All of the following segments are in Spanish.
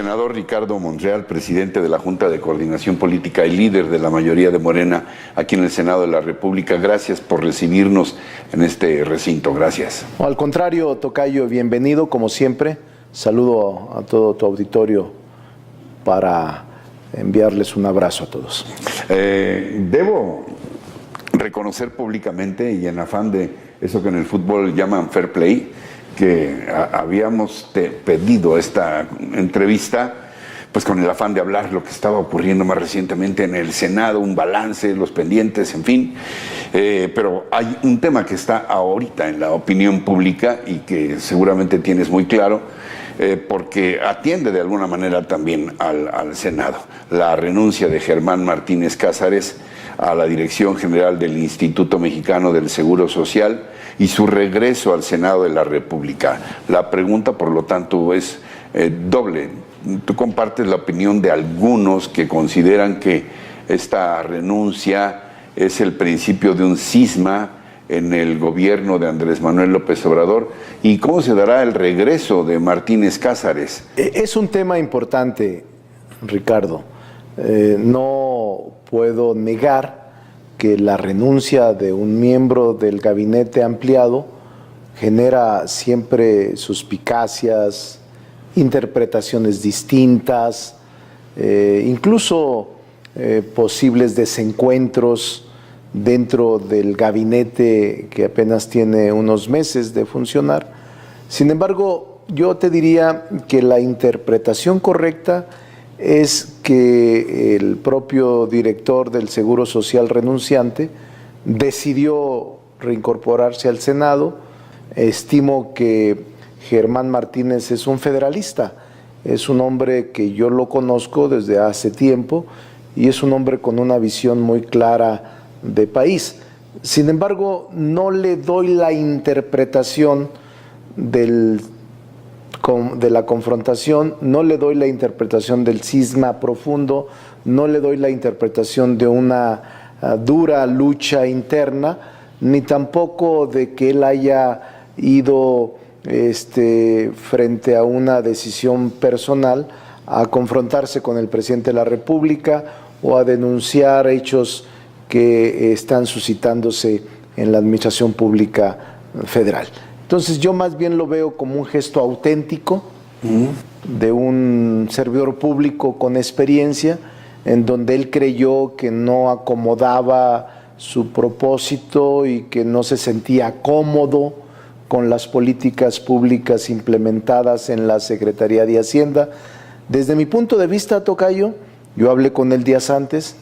Senador Ricardo Monreal, presidente de la Junta de Coordinación Política y líder de la mayoría de Morena aquí en el Senado de la República, gracias por recibirnos en este recinto. Gracias. No, al contrario, tocayo, bienvenido como siempre. Saludo a todo tu auditorio para enviarles un abrazo a todos. Debo reconocer públicamente y en afán de eso que en el fútbol llaman fair play, que habíamos pedido esta entrevista pues con el afán de hablar lo que estaba ocurriendo más recientemente en el Senado, un balance, los pendientes, en fin, pero hay un tema que está ahorita en la opinión pública y que seguramente tienes muy claro, porque atiende de alguna manera también al Senado, la renuncia de Germán Martínez Cázares a la Dirección General del Instituto Mexicano del Seguro Social y su regreso al Senado de la República. La pregunta, por lo tanto, es doble. Tú compartes la opinión de algunos que consideran que esta renuncia es el principio de un cisma en el gobierno de Andrés Manuel López Obrador. ¿Y cómo se dará el regreso de Martínez Cázares? Es un tema importante, Ricardo. No puedo negar que la renuncia de un miembro del gabinete ampliado genera siempre suspicacias, interpretaciones distintas, incluso posibles desencuentros dentro del gabinete que apenas tiene unos meses de funcionar. Sin embargo, yo te diría que la interpretación correcta es que el propio director del Seguro Social renunciante decidió reincorporarse al Senado. Estimo que Germán Martínez es un federalista, es un hombre que yo lo conozco desde hace tiempo y es un hombre con una visión muy clara de país. Sin embargo, no le doy la interpretación de la confrontación, no le doy la interpretación del cisma profundo, no le doy la interpretación de una dura lucha interna, ni tampoco de que él haya ido frente a una decisión personal a confrontarse con el presidente de la República o a denunciar hechos que están suscitándose en la administración pública federal. Entonces yo más bien lo veo como un gesto auténtico de un servidor público con experiencia, en donde él creyó que no acomodaba su propósito y que no se sentía cómodo con las políticas públicas implementadas en la Secretaría de Hacienda. Desde mi punto de vista, tocayo, yo hablé con él días antes,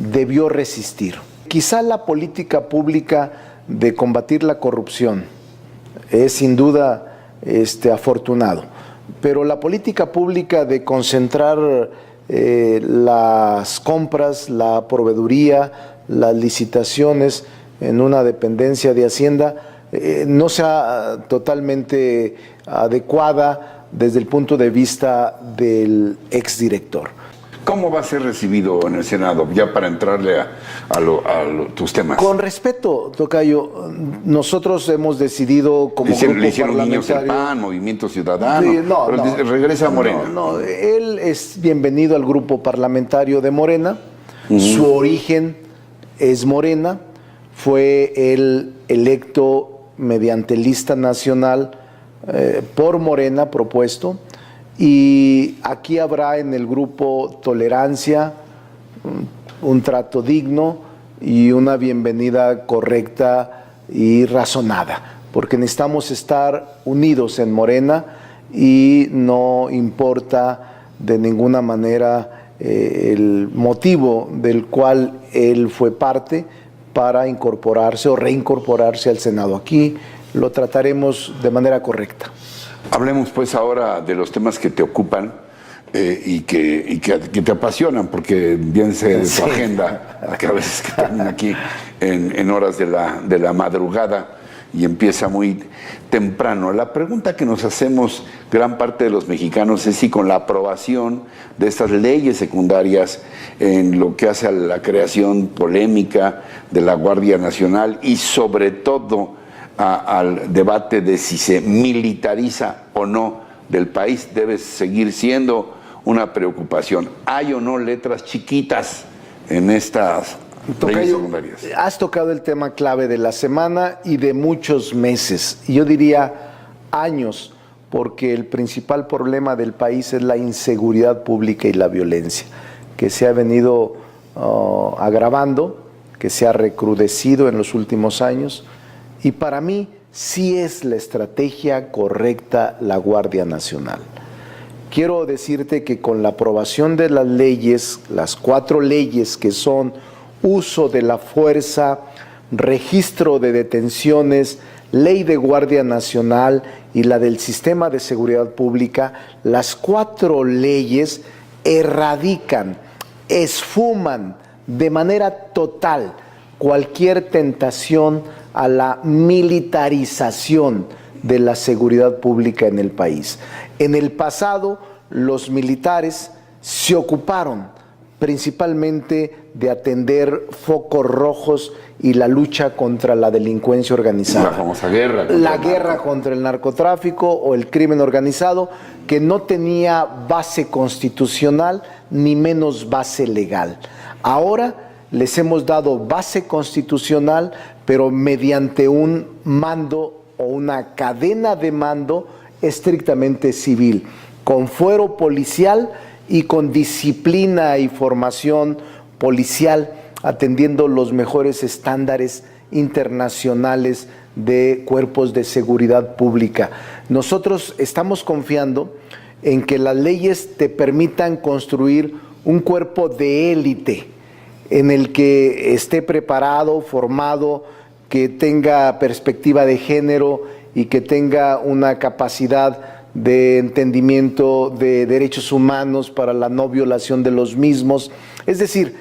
debió resistir. Quizá la política pública de combatir la corrupción es sin duda afortunado, pero la política pública de concentrar las compras, la proveeduría, las licitaciones en una dependencia de Hacienda no sea totalmente adecuada desde el punto de vista del exdirector. ¿Cómo va a ser recibido en el Senado? Ya para entrarle a tus temas. Con respeto, tocayo, nosotros hemos decidido como grupo le hicieron Niños del PAN, Movimiento Ciudadano, sí, regresa a Morena. No, él es bienvenido al grupo parlamentario de Morena, su origen es Morena, fue él electo mediante lista nacional por Morena propuesto, y aquí habrá en el grupo tolerancia, un trato digno y una bienvenida correcta y razonada, porque necesitamos estar unidos en Morena y no importa de ninguna manera el motivo del cual él fue parte para incorporarse o reincorporarse al Senado. Aquí lo trataremos de manera correcta. Hablemos pues ahora de los temas que te ocupan y que te apasionan, porque bien sé de tu agenda, a veces que termina aquí en horas de la madrugada y empieza muy temprano. La pregunta que nos hacemos gran parte de los mexicanos es si con la aprobación de estas leyes secundarias en lo que hace a la creación polémica de la Guardia Nacional y sobre todo al debate de si se militariza o no del país, debe seguir siendo una preocupación. ¿Hay o no letras chiquitas en estas leyes secundarias? Has tocado el tema clave de la semana y de muchos meses, yo diría años, porque el principal problema del país es la inseguridad pública y la violencia, que se ha venido agravando, que se ha recrudecido en los últimos años, y para mí sí es la estrategia correcta la Guardia Nacional. Quiero decirte que con la aprobación de las leyes, las 4 leyes que son uso de la fuerza, registro de detenciones, ley de Guardia Nacional y la del Sistema de Seguridad Pública, las 4 leyes erradican, esfuman de manera total cualquier tentación a la militarización de la seguridad pública en el país. En el pasado, los militares se ocuparon principalmente de atender focos rojos y la lucha contra la delincuencia organizada. La famosa guerra. La guerra contra el narcotráfico o el crimen organizado, que no tenía base constitucional ni menos base legal. Ahora les hemos dado base constitucional, pero mediante un mando o una cadena de mando estrictamente civil, con fuero policial y con disciplina y formación policial, atendiendo los mejores estándares internacionales de cuerpos de seguridad pública. Nosotros estamos confiando en que las leyes te permitan construir un cuerpo de élite en el que esté preparado, formado, que tenga perspectiva de género y que tenga una capacidad de entendimiento de derechos humanos para la no violación de los mismos. Es decir,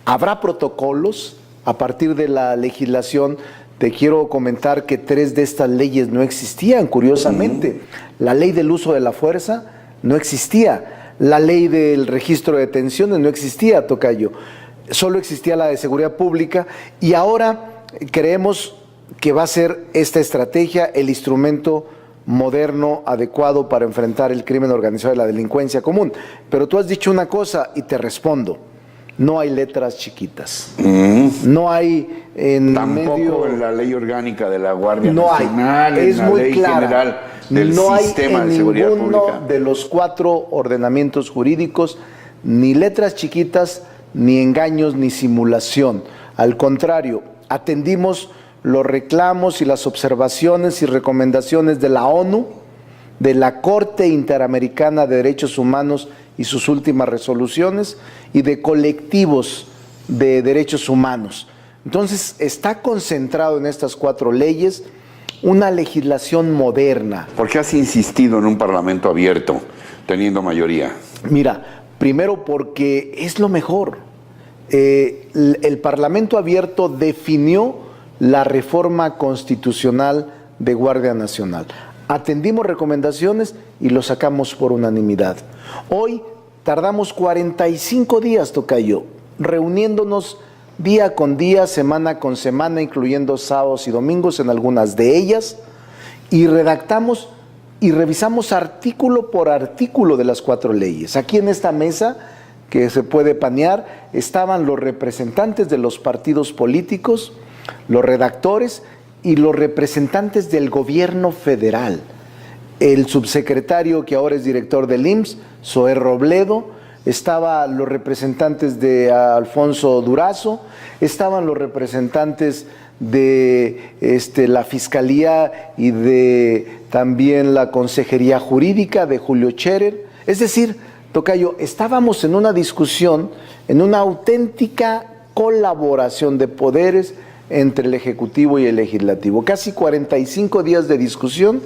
habrá protocolos a partir de la legislación. Te quiero comentar que 3 de estas leyes no existían, curiosamente. La ley del uso de la fuerza no existía. La ley del registro de detenciones no existía, tocayo. Solo existía la de seguridad pública y ahora creemos que va a ser esta estrategia el instrumento moderno, adecuado para enfrentar el crimen organizado y la delincuencia común. Pero tú has dicho una cosa y te respondo. No hay letras chiquitas. No hay en Tampoco medio... en la ley orgánica de la Guardia no Nacional, hay. Es en la muy ley clara. general del no sistema hay en de seguridad ninguno pública. de los 4 ordenamientos jurídicos ni letras chiquitas, ni engaños, ni simulación. Al contrario, atendimos los reclamos y las observaciones y recomendaciones de la ONU, de la Corte Interamericana de Derechos Humanos y sus últimas resoluciones, y de colectivos de derechos humanos. Entonces, está concentrado en estas 4 leyes una legislación moderna. ¿Por qué has insistido en un parlamento abierto, teniendo mayoría? Mira, primero porque es lo mejor. El Parlamento abierto definió la reforma constitucional de Guardia Nacional. Atendimos recomendaciones y lo sacamos por unanimidad. Hoy tardamos 45 días, tocayo, reuniéndonos día con día, semana con semana, incluyendo sábados y domingos en algunas de ellas, y redactamos y revisamos artículo por artículo de las 4 leyes. Aquí en esta mesa, que se puede panear, estaban los representantes de los partidos políticos, los redactores y los representantes del gobierno federal. El subsecretario que ahora es director del IMSS, Zoé Robledo, estaban los representantes de Alfonso Durazo, estaban los representantes de la Fiscalía y de también la Consejería Jurídica de Julio Scherer. Es decir, tocayo, estábamos en una discusión, en una auténtica colaboración de poderes entre el Ejecutivo y el Legislativo. Casi 45 días de discusión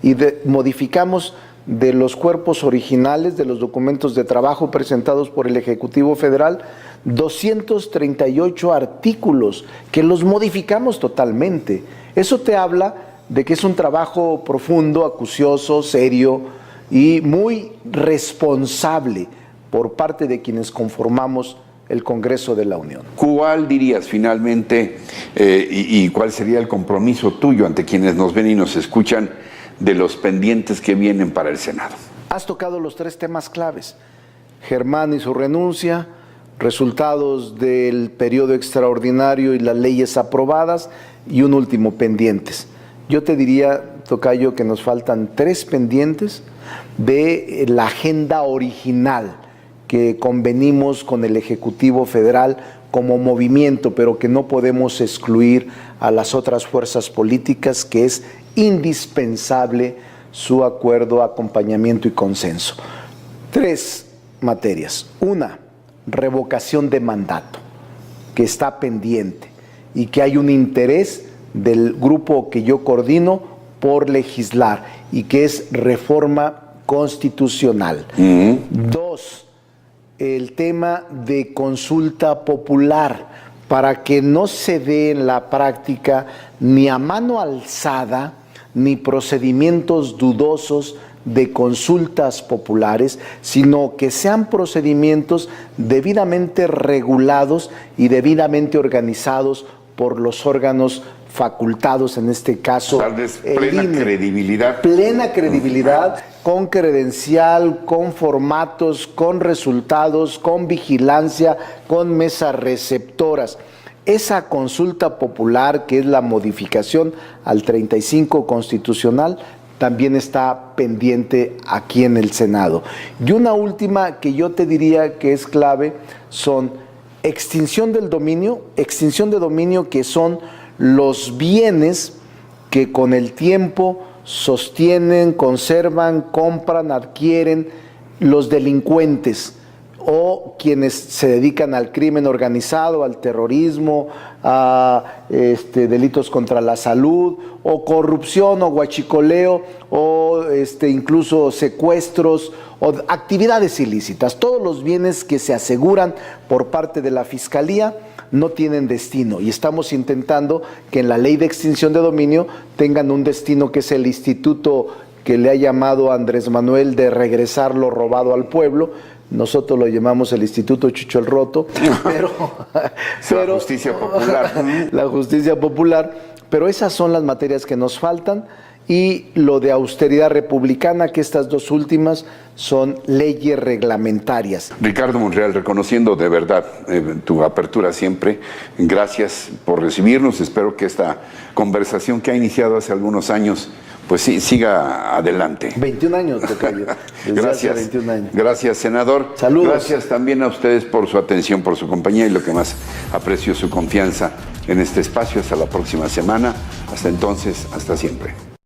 y modificamos de los cuerpos originales de los documentos de trabajo presentados por el Ejecutivo Federal 238 artículos que los modificamos totalmente. Eso te habla de que es un trabajo profundo, acucioso, serio y muy responsable por parte de quienes conformamos el Congreso de la Unión. ¿Cuál dirías finalmente y cuál sería el compromiso tuyo ante quienes nos ven y nos escuchan de los pendientes que vienen para el Senado? Has tocado los 3 temas claves. Germán y su renuncia, resultados del periodo extraordinario y las leyes aprobadas, y un último, pendientes. Yo te diría, tocayo, que nos faltan 3 pendientes de la agenda original que convenimos con el Ejecutivo Federal como movimiento, pero que no podemos excluir a las otras fuerzas políticas, que es indispensable su acuerdo, acompañamiento y consenso. 3 materias. Una, revocación de mandato, que está pendiente y que hay un interés del grupo que yo coordino por legislar, y que es reforma constitucional. 2, el tema de consulta popular, para que no se dé en la práctica ni a mano alzada ni procedimientos dudosos de consultas populares, sino que sean procedimientos debidamente regulados y debidamente organizados por los órganos facultados, en este caso darles plena credibilidad. Plena credibilidad, con credencial, con formatos, con resultados, con vigilancia, con mesas receptoras. Esa consulta popular, que es la modificación al 35 constitucional, también está pendiente aquí en el Senado. Y una última que yo te diría que es clave son extinción del dominio, que son los bienes que con el tiempo sostienen, conservan, compran, adquieren los delincuentes o quienes se dedican al crimen organizado, al terrorismo, a delitos contra la salud, o corrupción, o huachicoleo, o incluso secuestros, o actividades ilícitas. Todos los bienes que se aseguran por parte de la Fiscalía no tienen destino, y estamos intentando que en la ley de extinción de dominio tengan un destino, que es el instituto que le ha llamado Andrés Manuel de regresar lo robado al pueblo. Nosotros lo llamamos el Instituto Chucho el Roto, pero la justicia popular. La justicia popular, pero esas son las materias que nos faltan, y lo de austeridad republicana, que estas 2 últimas son leyes reglamentarias. Ricardo Monreal, reconociendo de verdad tu apertura siempre, gracias por recibirnos. Espero que esta conversación que ha iniciado hace algunos años pues sí, siga adelante. 21 años, tocayo. Gracias. 21 años. Gracias, senador. Saludos. Gracias también a ustedes por su atención, por su compañía, y lo que más aprecio, su confianza en este espacio. Hasta la próxima semana. Hasta entonces, hasta siempre.